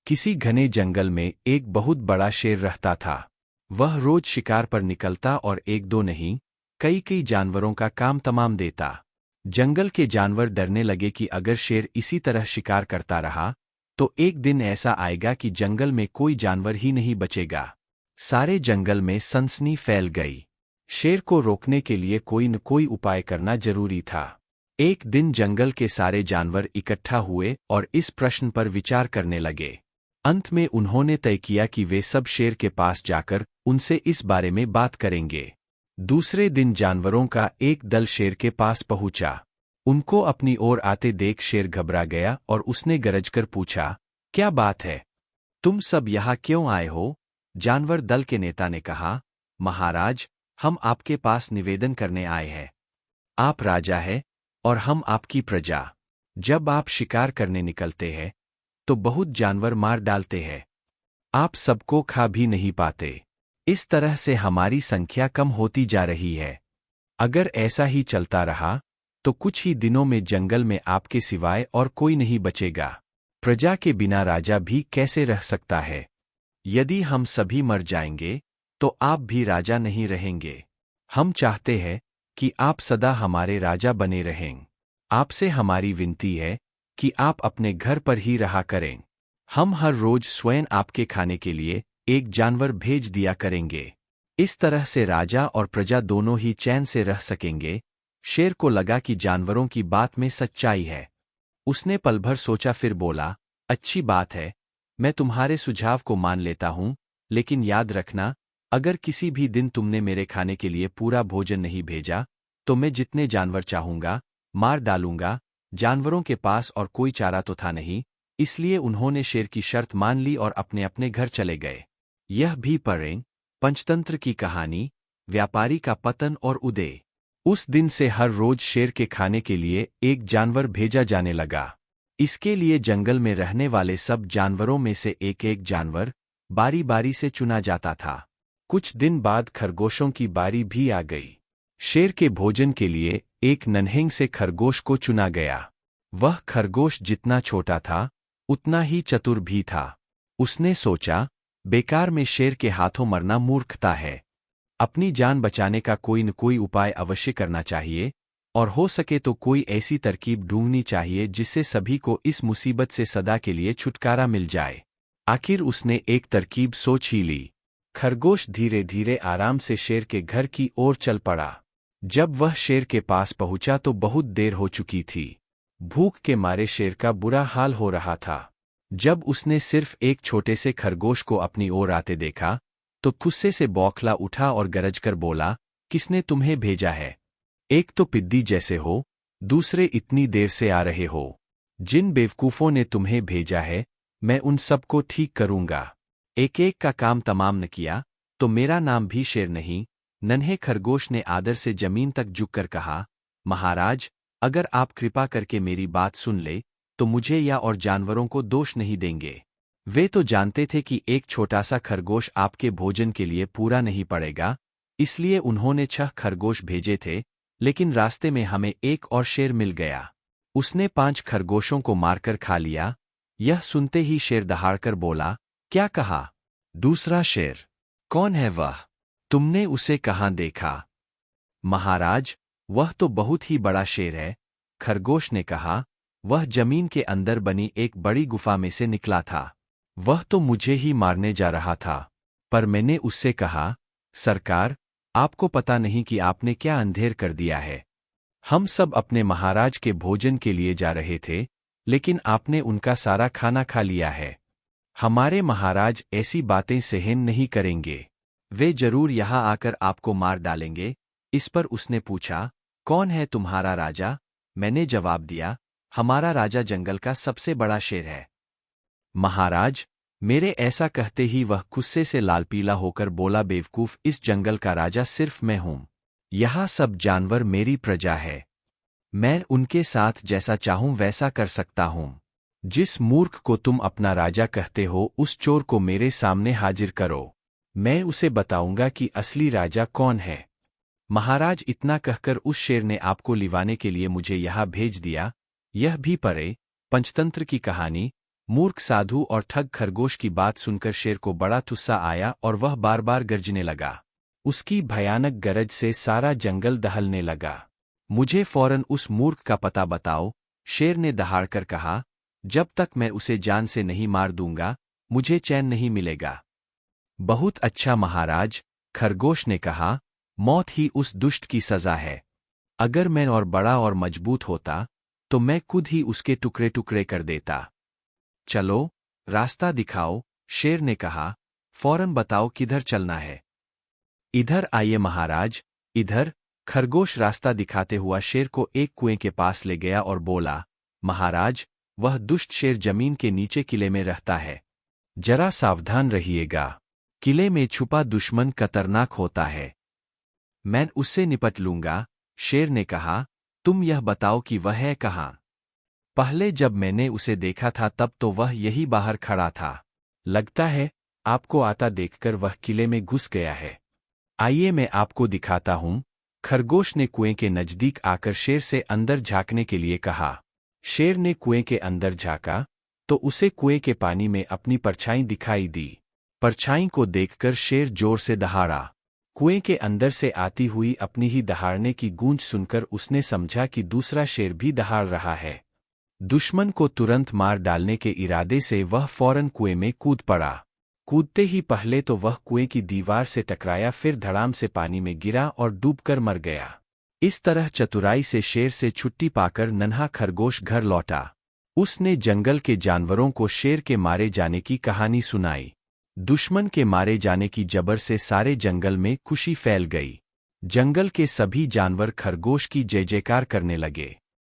किसी घने जंगल में एक बहुत बड़ा शेर रहता था। वह रोज शिकार पर निकलता और एक दो नहीं, कई कई जानवरों का काम तमाम देता। जंगल के जानवर डरने लगे कि अगर शेर इसी तरह शिकार करता रहा तो एक दिन ऐसा आएगा कि जंगल में कोई जानवर ही नहीं बचेगा। सारे जंगल में सनसनी फैल गई। शेर को रोकने के लिए कोई न कोई उपाय करना जरूरी था। एक दिन जंगल के सारे जानवर इकट्ठा हुए और इस प्रश्न पर विचार करने लगे। अंत में उन्होंने तय किया कि वे सब शेर के पास जाकर उनसे इस बारे में बात करेंगे। दूसरे दिन जानवरों का एक दल शेर के पास पहुंचा। उनको अपनी ओर आते देख शेर घबरा गया और उसने गरजकर पूछा, क्या बात है? तुम सब यहाँ क्यों आए हो? जानवर दल के नेता ने कहा, महाराज, हम आपके पास निवेदन करने आए हैं। आप राजा हैं और हम आपकी प्रजा। जब आप शिकार करने निकलते हैं तो बहुत जानवर मार डालते हैं। आप सबको खा भी नहीं पाते। इस तरह से हमारी संख्या कम होती जा रही है। अगर ऐसा ही चलता रहा तो कुछ ही दिनों में जंगल में आपके सिवाय और कोई नहीं बचेगा। प्रजा के बिना राजा भी कैसे रह सकता है? यदि हम सभी मर जाएंगे तो आप भी राजा नहीं रहेंगे। हम चाहते हैं कि आप सदा हमारे राजा बने रहें। आपसे हमारी विनती है कि आप अपने घर पर ही रहा करें। हम हर रोज स्वयं आपके खाने के लिए एक जानवर भेज दिया करेंगे। इस तरह से राजा और प्रजा दोनों ही चैन से रह सकेंगे। शेर को लगा कि जानवरों की बात में सच्चाई है। उसने पल भर सोचा, फिर बोला, अच्छी बात है, मैं तुम्हारे सुझाव को मान लेता हूं, लेकिन याद रखना, अगर किसी भी दिन तुमने मेरे खाने के लिए पूरा भोजन नहीं भेजा तो मैं जितने जानवर चाहूंगा मार डालूंगा। जानवरों के पास और कोई चारा तो था नहीं, इसलिए उन्होंने शेर की शर्त मान ली और अपने अपने घर चले गए। यह भी पढ़ें, पंचतंत्र की कहानी, व्यापारी का पतन और उदय। उस दिन से हर रोज शेर के खाने के लिए एक जानवर भेजा जाने लगा। इसके लिए जंगल में रहने वाले सब जानवरों में से एक एक जानवर बारी बारी से चुना जाता था। कुछ दिन बाद खरगोशों की बारी भी आ गई। शेर के भोजन के लिए एक नन्हें से खरगोश को चुना गया। वह खरगोश जितना छोटा था उतना ही चतुर भी था। उसने सोचा, बेकार में शेर के हाथों मरना मूर्खता है। अपनी जान बचाने का कोई न कोई उपाय अवश्य करना चाहिए, और हो सके तो कोई ऐसी तरकीब ढूंढनी चाहिए जिससे सभी को इस मुसीबत से सदा के लिए छुटकारा मिल जाए। आखिर उसने एक तरकीब सोच ही ली। खरगोश धीरे धीरे आराम से शेर के घर की ओर चल पड़ा। जब वह शेर के पास पहुंचा तो बहुत देर हो चुकी थी। भूख के मारे शेर का बुरा हाल हो रहा था। जब उसने सिर्फ एक छोटे से खरगोश को अपनी ओर आते देखा तो गुस्से से बौखला उठा और गरजकर बोला, किसने तुम्हें भेजा है? एक तो पिद्दी जैसे हो, दूसरे इतनी देर से आ रहे हो। जिन बेवकूफों ने तुम्हें भेजा है मैं उन सबको ठीक करूंगा। एक एक का काम तमाम न किया तो मेरा नाम भी शेर नहीं। नन्हे खरगोश ने आदर से जमीन तक झुककर कहा, महाराज, अगर आप कृपा करके मेरी बात सुन ले तो मुझे या और जानवरों को दोष नहीं देंगे। वे तो जानते थे कि एक छोटा सा खरगोश आपके भोजन के लिए पूरा नहीं पड़ेगा, इसलिए उन्होंने 6 खरगोश भेजे थे, लेकिन रास्ते में हमें एक और शेर मिल गया। उसने 5 खरगोशों को मारकर खा लिया। यह सुनते ही शेर दहाड़कर बोला, क्या कहा? दूसरा शेर? कौन है वह? तुमने उसे कहाँ देखा? महाराज, वह तो बहुत ही बड़ा शेर है। खरगोश ने कहा, वह जमीन के अंदर बनी एक बड़ी गुफा में से निकला था। वह तो मुझे ही मारने जा रहा था, पर मैंने उससे कहा, सरकार, आपको पता नहीं कि आपने क्या अंधेर कर दिया है। हम सब अपने महाराज के भोजन के लिए जा रहे थे, लेकिन आपने उनका सारा खाना खा लिया है। हमारे महाराज ऐसी बातें सहन नहीं करेंगे। वे जरूर यहाँ आकर आपको मार डालेंगे। इस पर उसने पूछा, कौन है तुम्हारा राजा? मैंने जवाब दिया, हमारा राजा जंगल का सबसे बड़ा शेर है। महाराज, मेरे ऐसा कहते ही वह गुस्से से लाल पीला होकर बोला, बेवकूफ, इस जंगल का राजा सिर्फ मैं हूं। यहाँ सब जानवर मेरी प्रजा है। मैं उनके साथ जैसा चाहूं वैसा कर सकता हूं। जिस मूर्ख को तुम अपना राजा कहते हो उस चोर को मेरे सामने हाजिर करो। मैं उसे बताऊंगा कि असली राजा कौन है। महाराज, इतना कहकर उस शेर ने आपको लिवाने के लिए मुझे यहाँ भेज दिया। यह भी पढ़े, पंचतंत्र की कहानी, मूर्ख साधु और ठग खरगोश की बात सुनकर शेर को बड़ा गुस्सा आया और वह बार बार गरजने लगा। उसकी भयानक गरज से सारा जंगल दहलने लगा। मुझे फौरन उस मूर्ख का पता बताओ, शेर ने दहाड़कर कहा। जब तक मैं उसे जान से नहीं मार दूंगा, मुझे चैन नहीं मिलेगा। बहुत अच्छा महाराज, खरगोश ने कहा, मौत ही उस दुष्ट की सजा है। अगर मैं और बड़ा और मजबूत होता, तो मैं खुद ही उसके टुकड़े टुकड़े कर देता। चलो, रास्ता दिखाओ, शेर ने कहा। फौरन बताओ किधर चलना है। इधर आइए महाराज, इधर। खरगोश रास्ता दिखाते हुआ शेर को एक कुएं के पास ले गया और बोला, महाराज, वह दुष्ट शेर जमीन के नीचे किले में रहता है। जरा सावधान रहिएगा। किले में छुपा दुश्मन खतरनाक होता है। मैं उससे निपट लूंगा, शेर ने कहा। तुम यह बताओ कि वह है कहाँ? पहले जब मैंने उसे देखा था तब तो वह यही बाहर खड़ा था। लगता है आपको आता देखकर वह किले में घुस गया है। आइए मैं आपको दिखाता हूँ। खरगोश ने कुएं के नजदीक आकर शेर से अंदर झांकने के लिए कहा। शेर ने कुएं के अंदर झांका तो उसे कुएं के पानी में अपनी परछाई दिखाई दी। परछाई को देखकर शेर जोर से दहाड़ा। कुएं के अंदर से आती हुई अपनी ही दहाड़ने की गूंज सुनकर उसने समझा कि दूसरा शेर भी दहाड़ रहा है। दुश्मन को तुरंत मार डालने के इरादे से वह फौरन कुएं में कूद पड़ा। कूदते ही पहले तो वह कुएं की दीवार से टकराया, फिर धड़ाम से पानी में गिरा और डूबकर मर गया। इस तरह चतुराई से शेर से छुट्टी पाकर नन्हा खरगोश घर लौटा। उसने जंगल के जानवरों को शेर के मारे जाने की कहानी सुनाई। दुश्मन के मारे जाने की जबर से सारे जंगल में खुशी फैल गई। जंगल के सभी जानवर खरगोश की जय जयकार करने लगे।